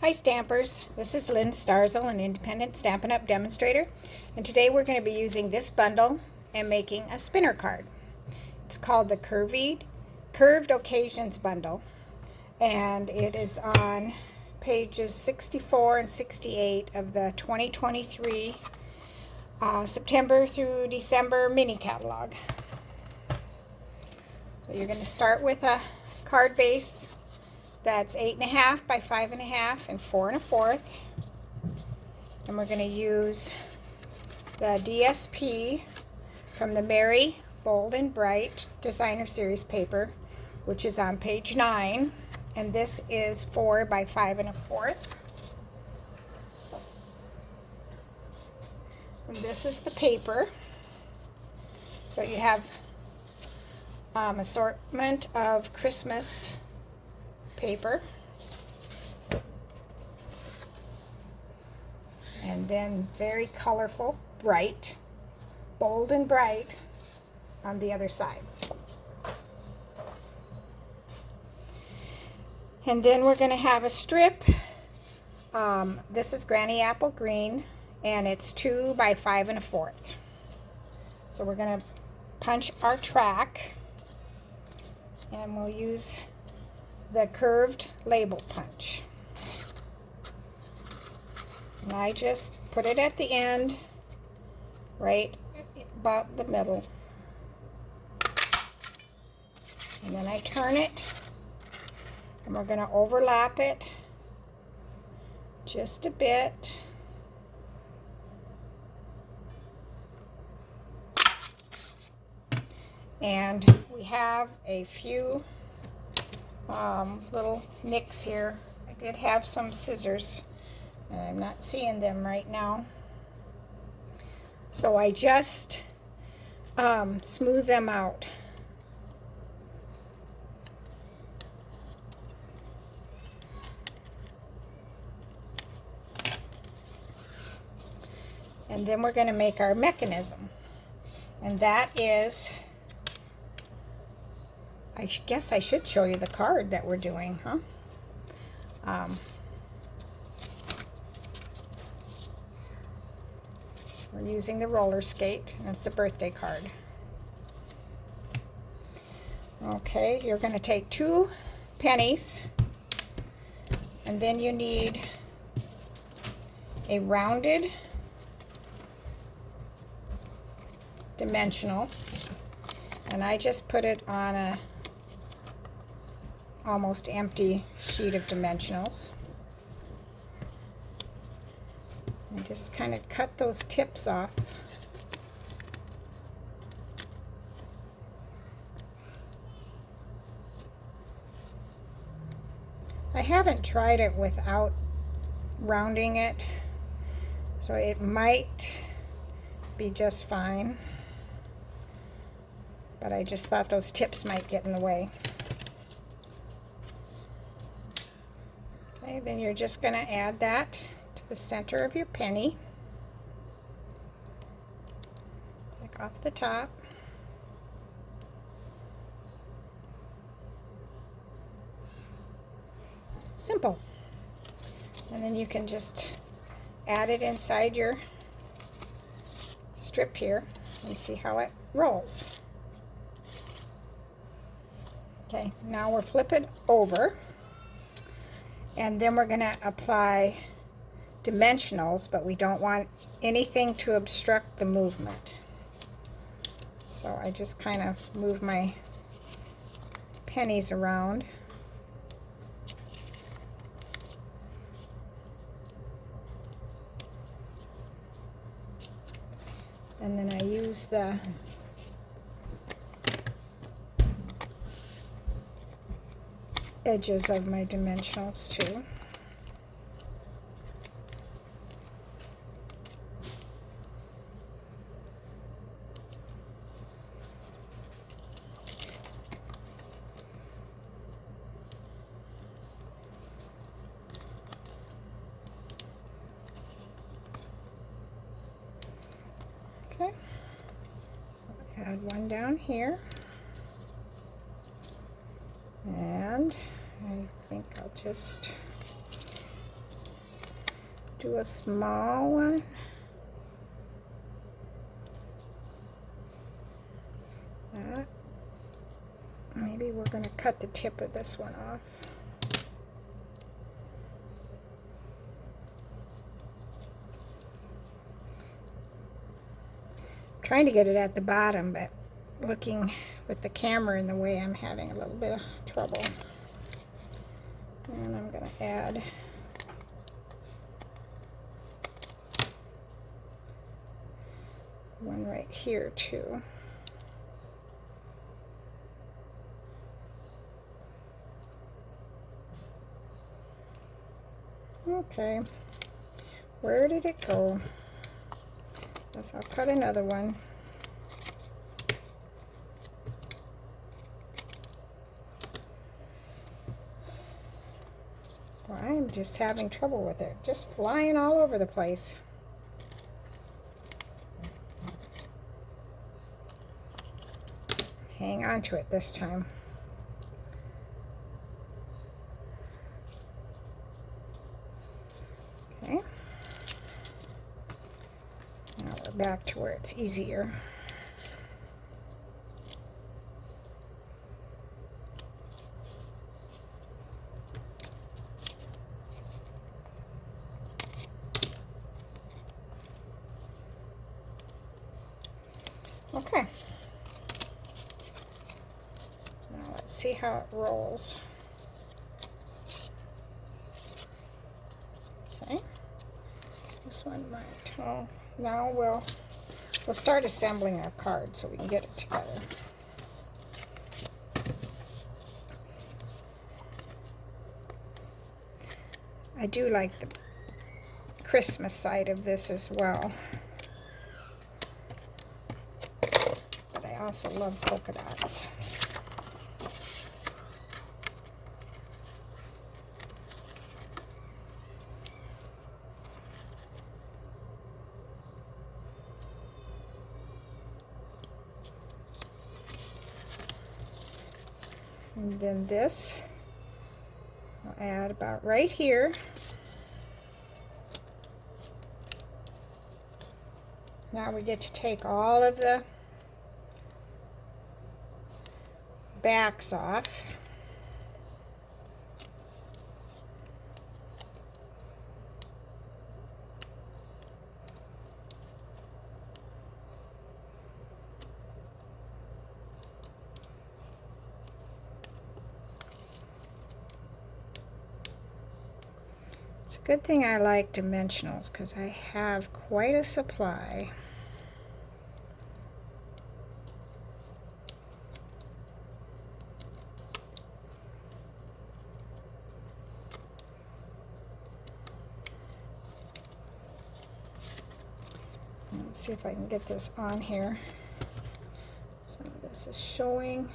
Hi Stampers, this is Lynn Starzl, an independent Stampin' Up! Demonstrator, and today we're going to be using this bundle and making a spinner card. It's called the Curved Occasions Bundle, and it is on pages 64 and 68 of the 2023 September through December mini catalog. So you're going to start with a card base that's 8.5 by 5.5 and 4 1/4. And we're going to use the DSP from the Merry Bold and Bright Designer Series paper, which is on page 9. And this is 4 by 5 1/4. And this is the paper. So you have assortment of Christmas paper, and then very colorful, bright, bold and bright on the other side. And then we're going to have a strip. This is Granny Apple Green, and it's 2 by 5 1/4. So we're going to punch our track, and we'll use the curved label punch. And I just put it at the end, right about the middle. And then I turn it, and we're going to overlap it just a bit. And we have a few little nicks here. I did have some scissors, and I'm not seeing them right now. So I just smooth them out. And then we're going to make our mechanism. And that is, I guess I should show you the card that we're doing, huh? We're using the roller skate, and it's a birthday card. Okay, you're going to take 2 pennies, and then you need a rounded dimensional, and I just put it on a almost empty sheet of dimensionals. And just kind of cut those tips off. I haven't tried it without rounding it, so it might be just fine, but I just thought those tips might get in the way. Okay, then you're just going to add that to the center of your penny. Take off the top. Simple. And then you can just add it inside your strip here and see how it rolls. Okay, now we'll flip it over. And then we're going to apply dimensionals, but we don't want anything to obstruct the movement. So I just kind of move my pennies around. And then I use the edges of my dimensionals too. Okay, add one down here, and I think I'll just do a small one. Maybe we're going to cut the tip of this one off. Trying to get it at the bottom, but looking with the camera in the way, I'm having a little bit of trouble. And I'm going to add one right here too. Okay, where did it go? Guess I'll cut another one. Well, I'm just having trouble with it, just flying all over the place. Hang on to it this time. Okay. Now we're back to where it's easier. Okay. Now let's see how it rolls. Okay. This one might. Oh, now we'll start assembling our card so we can get it together. I do like the Christmas side of this as well. But I also love polka dots. And then this, I'll add about right here. Now we get to take all of the backs off. It's a good thing I like dimensionals because I have quite a supply. Let's see if I can get this on here. Some of this is showing.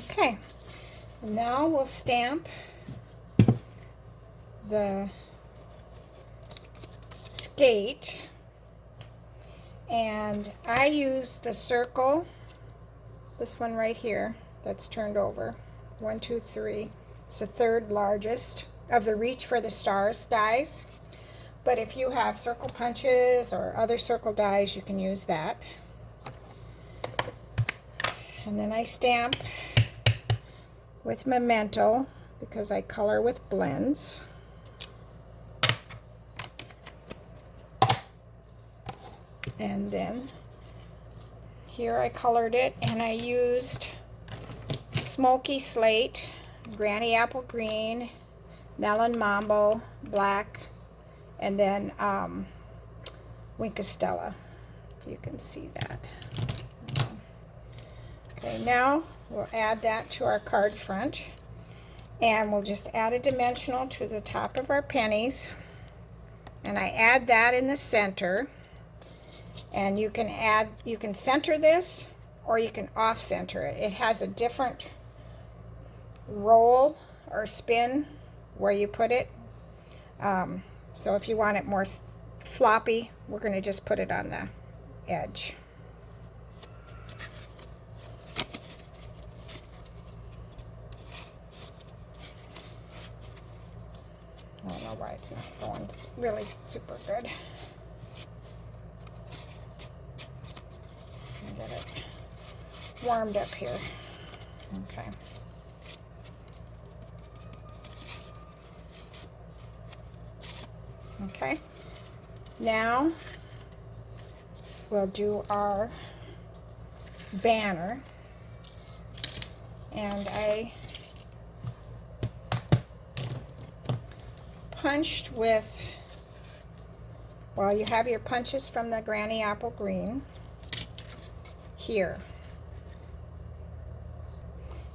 Okay, now we'll stamp the skate, and I use the circle, this one right here that's turned over, 1, 2, 3. It's the third largest of the Reach for the Stars dies, but if you have circle punches or other circle dies, you can use that. And then I stamp with Memento because I color with blends. And then here I colored it, and I used Smoky Slate, Granny Apple Green, Melon Mambo Black, and then Winkastella, if you can see that. Okay, now we'll add that to our card front, and we'll just add a dimensional to the top of our pennies, and I add that in the center. And you can center this or you can off center it. It has a different roll or spin where you put it. So if you want it more floppy, we're going to just put it on the edge. I don't know why it's not going really super good. Get it warmed up here. Okay. Okay. Now we'll do our banner, and I punched with, well, you have your punches from the Granny Apple Green here,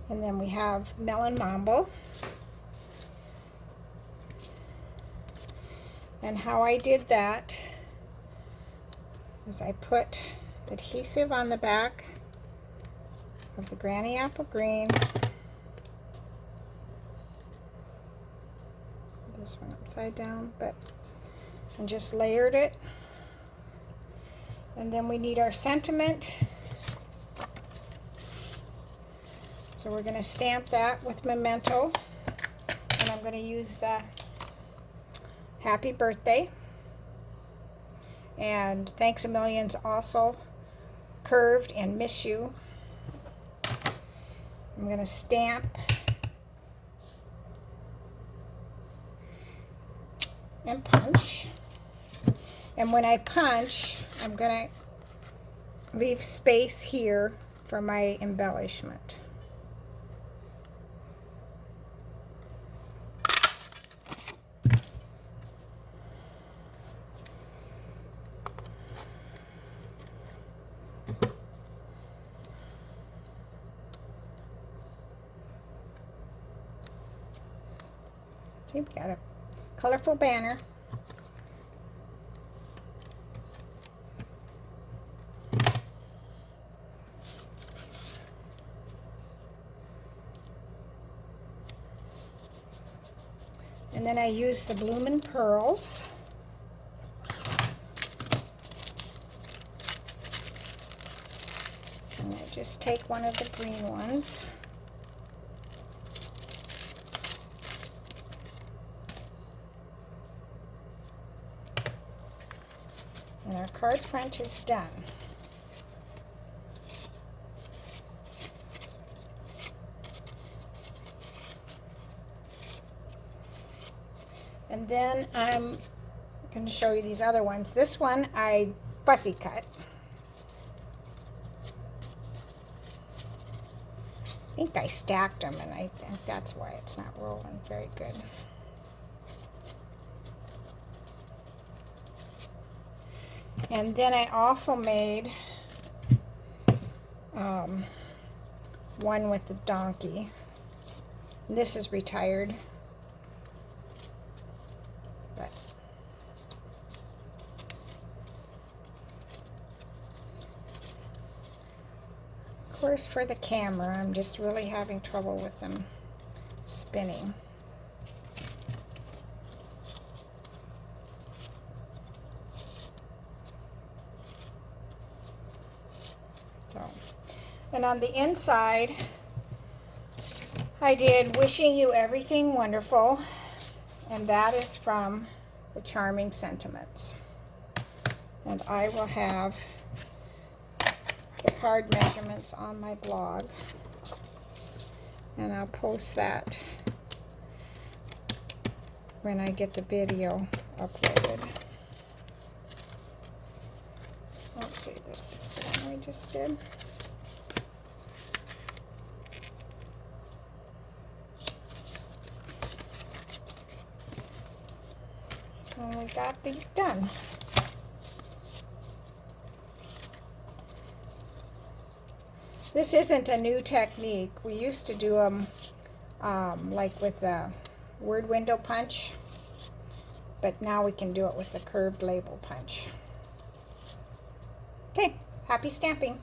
and then we have Melon Mambo. And how I did that is I put adhesive on the back of the Granny Apple Green. This one upside down, and just layered it. And then we need our sentiment. So we're going to stamp that with Memento. And I'm going to use the Happy Birthday. And Thanks a Million's also curved and Miss You. I'm going to stamp and punch. And when I punch, I'm going to leave space here for my embellishment. See, we got a colorful banner. And then I use the Bloomin' Pearls. And I just take one of the green ones. And our card front is done. And then I'm going to show you these other ones. This one I fussy cut. I think I stacked them, and I think that's why it's not rolling very good. And then I also made one with the donkey. And this is retired. But of course, for the camera, I'm just really having trouble with them spinning. And on the inside, I did Wishing You Everything Wonderful, and that is from the Charming Sentiments. And I will have the card measurements on my blog, and I'll post that when I get the video uploaded. Let's see, this is the one we just did. And we got these done. This isn't a new technique. We used to do them like with a word window punch, but now we can do it with the curved label punch. Okay, happy stamping.